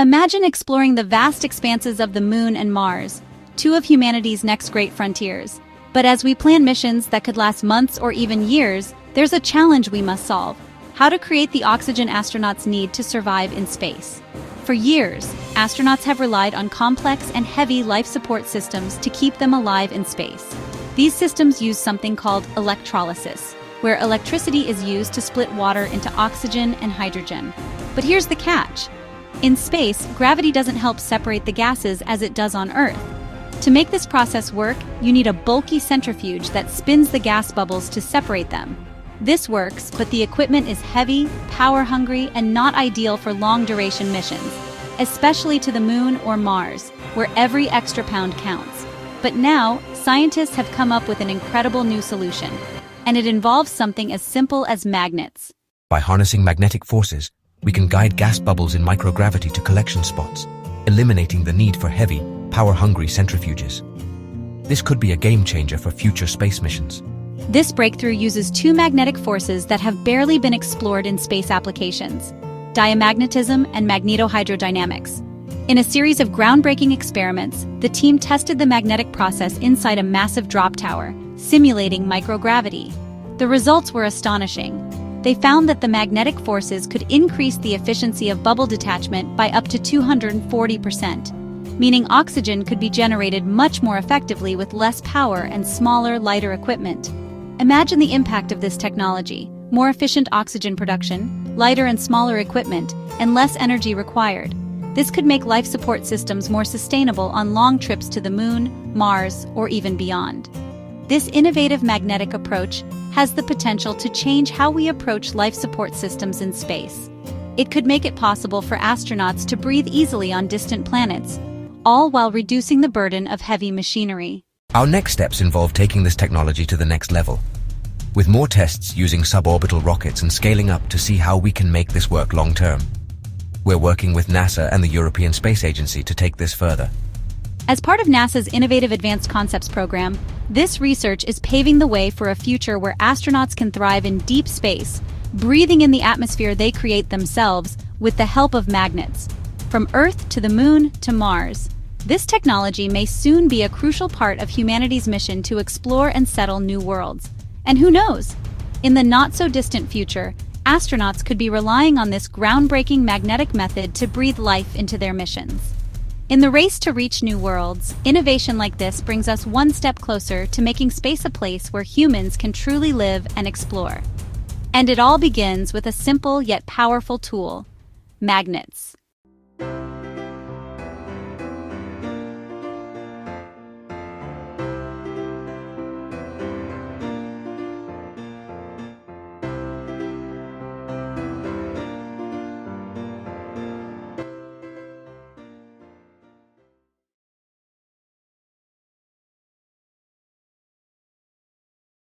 Imagine exploring the vast expanses of the Moon and Mars, two of humanity's next great frontiers. But as we plan missions that could last months or even years, there's a challenge we must solve: how to create the oxygen astronauts need to survive in space. For years, astronauts have relied on complex and heavy life support systems to keep them alive in space. These systems use something called electrolysis, where electricity is used to split water into oxygen and hydrogen. But here's the catch. In space, gravity doesn't help separate the gases as it does on Earth. To make this process work, you need a bulky centrifuge that spins the gas bubbles to separate them. This works, but the equipment is heavy, power-hungry, and not ideal for long-duration missions, especially to the Moon or Mars, where every extra pound counts. But now, scientists have come up with an incredible new solution, and it involves something as simple as magnets. By harnessing magnetic forces, we can guide gas bubbles in microgravity to collection spots, eliminating the need for heavy, power-hungry centrifuges. This could be a game-changer for future space missions. This breakthrough uses two magnetic forces that have barely been explored in space applications: diamagnetism and magnetohydrodynamics. In a series of groundbreaking experiments, the team tested the magnetic process inside a massive drop tower, simulating microgravity. The results were astonishing. They found that the magnetic forces could increase the efficiency of bubble detachment by up to 240%, meaning oxygen could be generated much more effectively with less power and smaller, lighter equipment. Imagine the impact of this technology: more efficient oxygen production, lighter and smaller equipment, and less energy required. This could make life support systems more sustainable on long trips to the Moon, Mars, or even beyond. This innovative magnetic approach has the potential to change how we approach life support systems in space. It could make it possible for astronauts to breathe easily on distant planets, all while reducing the burden of heavy machinery. Our next steps involve taking this technology to the next level, with more tests using suborbital rockets and scaling up to see how we can make this work long-term. We're working with NASA and the European Space Agency to take this further. As part of NASA's Innovative Advanced Concepts program, this research is paving the way for a future where astronauts can thrive in deep space, breathing in the atmosphere they create themselves with the help of magnets. From Earth to the Moon to Mars, this technology may soon be a crucial part of humanity's mission to explore and settle new worlds. And who knows? In the not-so-distant future, astronauts could be relying on this groundbreaking magnetic method to breathe life into their missions. In the race to reach new worlds, innovation like this brings us one step closer to making space a place where humans can truly live and explore. And it all begins with a simple yet powerful tool: magnets.